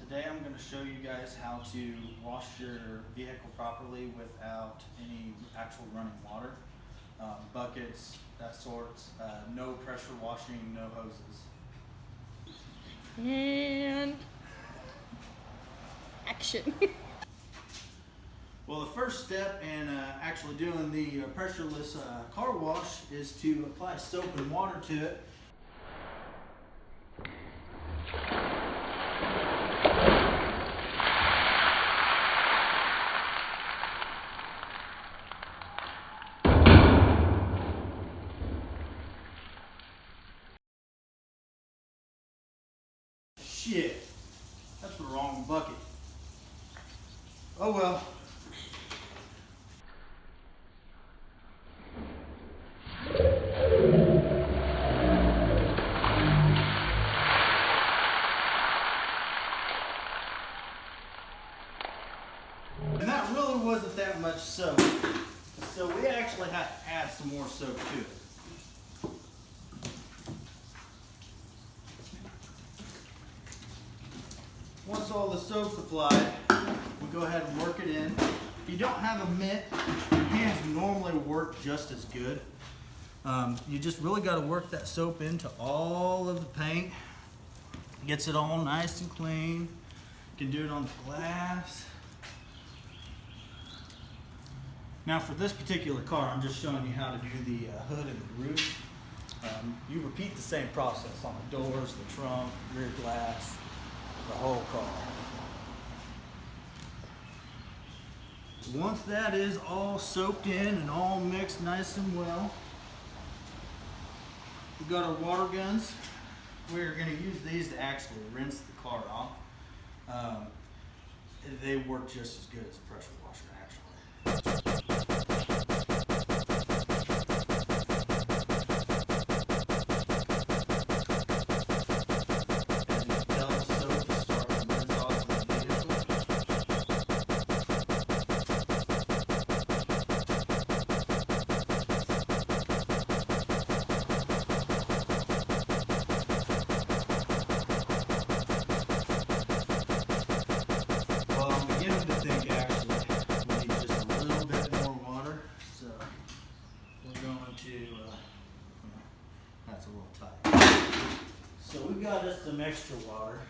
Today I'm going to show you guys how to wash your vehicle properly without any actual running water. Buckets, that sorts, no pressure washing, no hoses. And action. Well, the first step in actually doing the pressureless car wash is to apply soap and water to it. Shit, that's the wrong bucket. Oh well. And that really wasn't that much soap, so we actually have to add some more soap to it. Once all the soap's applied, we go ahead and work it in. If you don't have a mitt, your hands normally work just as good. You just really got to work that soap into all of the paint. Gets it all nice and clean. You can do it on the glass. Now for this particular car, I'm just showing you how to do the hood and the roof. You repeat the same process on the doors, the trunk, rear glass, the whole car. Once that is all soaked in and all mixed nice and well, we've got our water guns. We're going to use these to actually rinse the car off. They work just as good as a pressure washer actually. That's a little tight. So we've got us some extra water.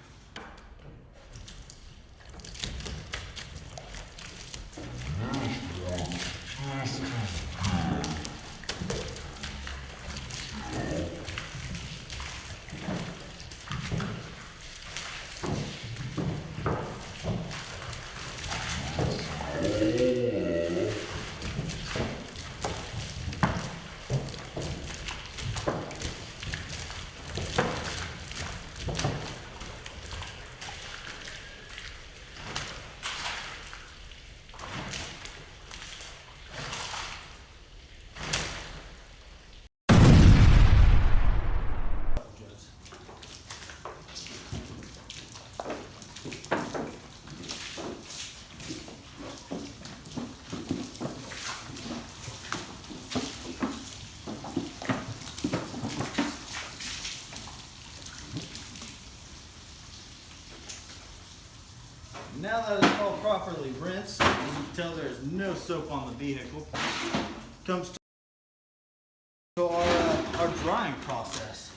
Now that it's all properly rinsed, as you can tell there's no soap on the vehicle. Comes to our drying process.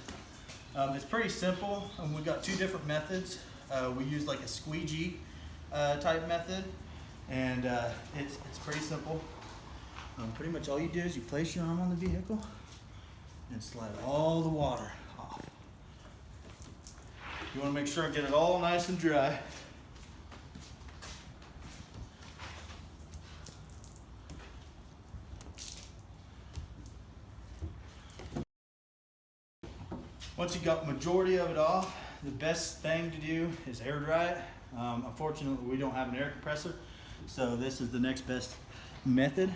It's pretty simple, and we've got two different methods. We use like a squeegee type method, and it's pretty simple. Pretty much all you do is you place your arm on the vehicle and slide all the water off. You want to make sure and get it all nice and dry. Once you got the majority of it off, the best thing to do is air dry it. Unfortunately, we don't have an air compressor, so this is the next best method.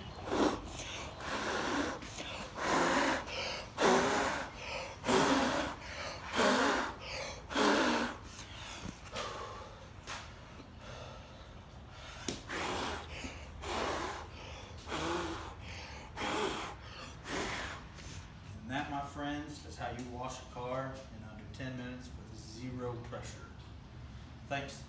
And that, my friends, is how you wash a car in under 10 minutes with zero pressure. Thanks.